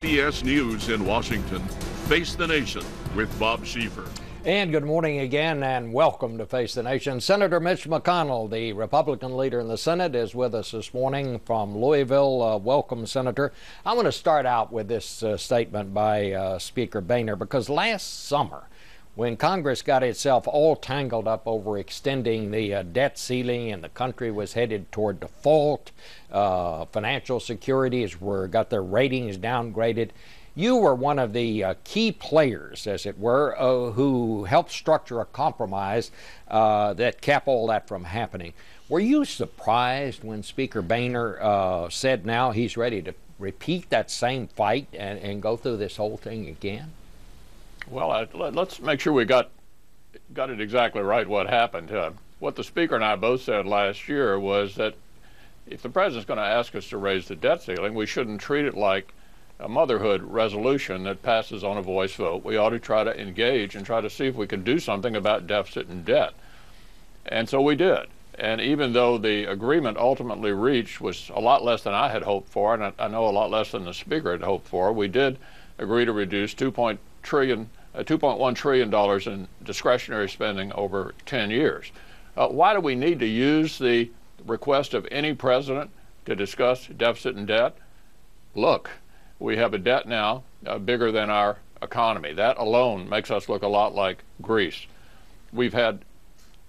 CBS News in Washington, Face the Nation with Bob Schieffer. And good morning again, and welcome to Face the Nation. Senator Mitch McConnell, the Republican leader in the Senate, is with us this morning from Louisville. Welcome, Senator. I want to start out with this statement by Speaker Boehner, because last summer, when Congress got itself all tangled up over extending the debt ceiling and the country was headed toward default, financial securities got their ratings downgraded, you were one of the key players, as it were, who helped structure a compromise that kept all that from happening. Were you surprised when Speaker Boehner said now he's ready to repeat that same fight and go through this whole thing again? Well, let's make sure we got it exactly right what happened. What the Speaker and I both said last year was that if the President's going to ask us to raise the debt ceiling, we shouldn't treat it like a motherhood resolution that passes on a voice vote. We ought to try to engage and try to see if we can do something about deficit and debt. And so we did. And even though the agreement ultimately reached was a lot less than I had hoped for, and I know a lot less than the Speaker had hoped for, we did agree to reduce $2.1 trillion in discretionary spending over 10 years. Why do we need to use the request of any president to discuss deficit and debt? Look, we have a debt now bigger than our economy. That alone makes us look a lot like Greece. We've had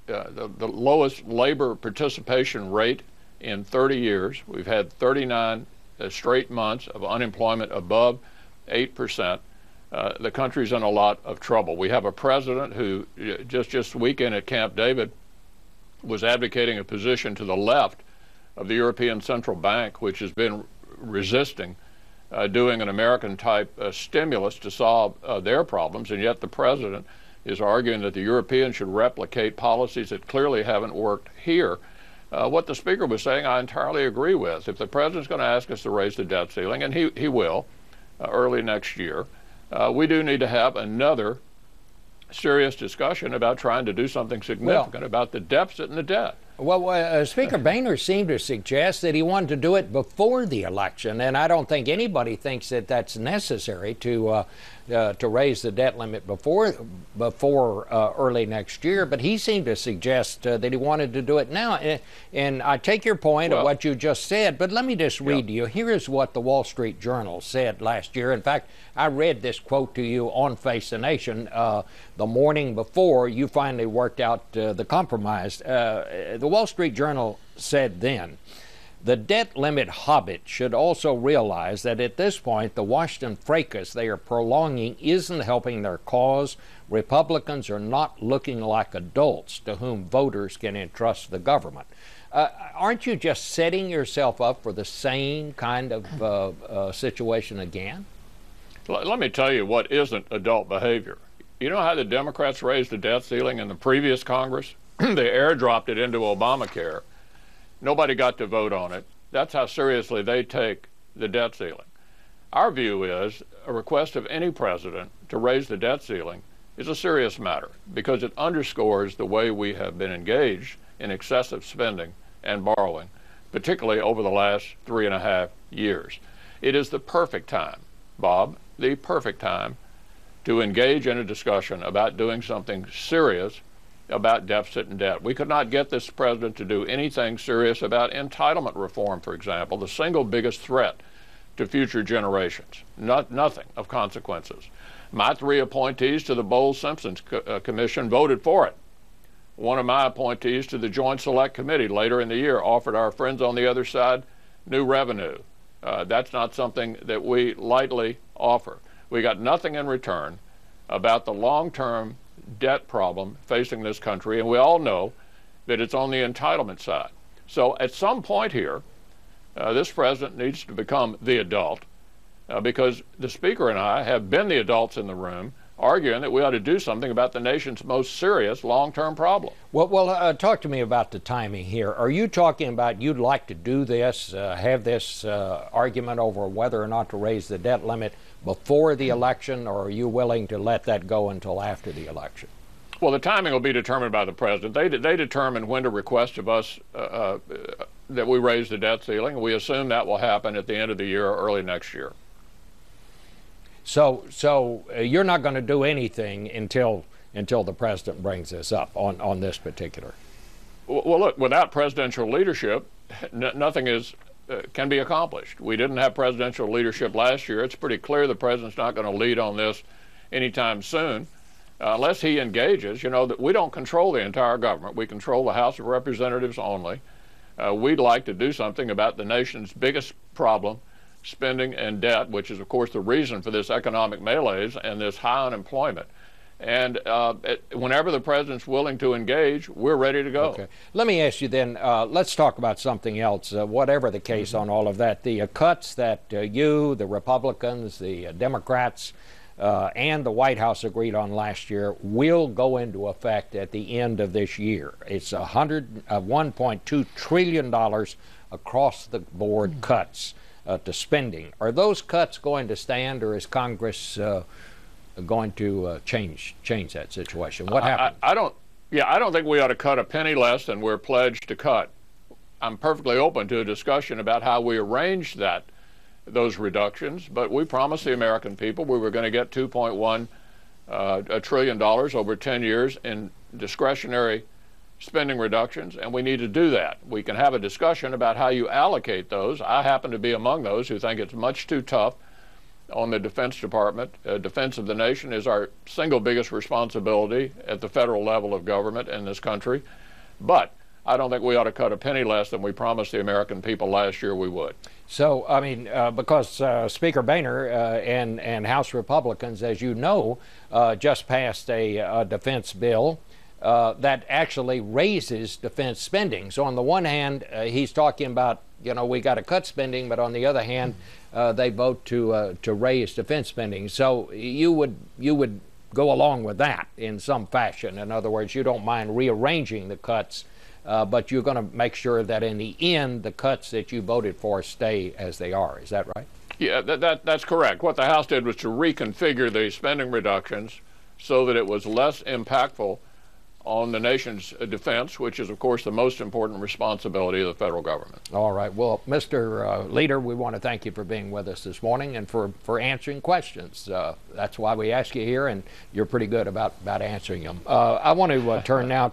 the lowest labor participation rate in 30 years. We've had 39 straight months of unemployment above 8%. The country's in a lot of trouble. We have a president who just weekend at Camp David was advocating a position to the left of the European Central Bank, which has been resisting doing an American-type stimulus to solve their problems, and yet the president is arguing that the Europeans should replicate policies that clearly haven't worked here. What the Speaker was saying, I entirely agree with. If the president's going to ask us to raise the debt ceiling, and he will early next year, we do need to have another serious discussion about trying to do something significant about the deficit and the debt. Well, Speaker Boehner seemed to suggest that he wanted to do it before the election, and I don't think anybody thinks that that's necessary to raise the debt limit before early next year. But he seemed to suggest that he wanted to do it now. And I take your point of what you just said, but let me just read to you. Here is what the Wall Street Journal said last year. In fact, I read this quote to you on Face the Nation the morning before you finally worked out the compromise. The Wall Street Journal said then, the debt limit hobbit should also realize that at this point, the Washington fracas they are prolonging isn't helping their cause. Republicans are not looking like adults to whom voters can entrust the government. Aren't you just setting yourself up for the same kind of situation again? Let me tell you what isn't adult behavior. You know how the Democrats raised the debt ceiling in the previous Congress? They airdropped it into Obamacare. Nobody got to vote on it. That's how seriously they take the debt ceiling. Our view is a request of any president to raise the debt ceiling is a serious matter because it underscores the way we have been engaged in excessive spending and borrowing, particularly over the last 3.5 years. It is the perfect time, Bob, the perfect time to engage in a discussion about doing something serious about deficit and debt. We could not get this president to do anything serious about entitlement reform, for example, the single biggest threat to future generations. Nothing of consequences. My 3 appointees to the Bowles-Simpson Commission voted for it. One of my appointees to the Joint Select Committee later in the year offered our friends on the other side new revenue. That's not something that we lightly offer. We got nothing in return about the long-term debt problem facing this country, and we all know that it's on the entitlement side. So at some point here, this president needs to become the adult because the Speaker and I have been the adults in the room arguing that we ought to do something about the nation's most serious long-term problem. Well, talk to me about the timing here. Are you talking about you'd like to do this, have this argument over whether or not to raise the debt limit before the election, or are you willing to let that go until after the election? Well, the timing will be determined by the president. They determine when to request of us that we raise the debt ceiling. We assume that will happen at the end of the year or early next year. So you're not going to do anything until the president brings this up on this particular. Well, look, without presidential leadership, nothing can be accomplished. We didn't have presidential leadership last year. It's pretty clear the president's not going to lead on this anytime soon, unless he engages. You know, that we don't control the entire government. We control the House of Representatives only. We'd like to do something about the nation's biggest problem, spending and debt, which is, of course, the reason for this economic malaise and this high unemployment. And whenever the president's willing to engage, we're ready to go. Okay. Let me ask you then, let's talk about something else, whatever the case on all of that. The cuts that you, the Republicans, the Democrats, and the White House agreed on last year will go into effect at the end of this year. It's $1.2 trillion across the board cuts to spending. Are those cuts going to stand, or is Congress going to change that situation? What happened? I don't think we ought to cut a penny less than we're pledged to cut. I'm perfectly open to a discussion about how we arrange those reductions, but we promised the American people we were going to get $2.1 trillion over 10 years in discretionary spending reductions, and we need to do that. We can have a discussion about how you allocate those. I happen to be among those who think it's much too tough on the Defense Department. Defense of the nation is our single biggest responsibility at the federal level of government in this country. But I don't think we ought to cut a penny less than we promised the American people last year we would. So, I mean, because Speaker Boehner and House Republicans, as you know, just passed a defense bill that actually raises defense spending. So on the one hand, he's talking about, you know, we got to cut spending, but on the other hand, they vote to raise defense spending. So you would go along with that in some fashion. In other words, you don't mind rearranging the cuts, but you're going to make sure that in the end, the cuts that you voted for stay as they are. Is that right? Yeah, that's correct. What the House did was to reconfigure the spending reductions so that it was less impactful on the nation's defense, which is, of course, the most important responsibility of the federal government. All right. Well, Mr. Leader, we want to thank you for being with us this morning and for answering questions. That's why we ask you here, and you're pretty good about answering them. I want to turn now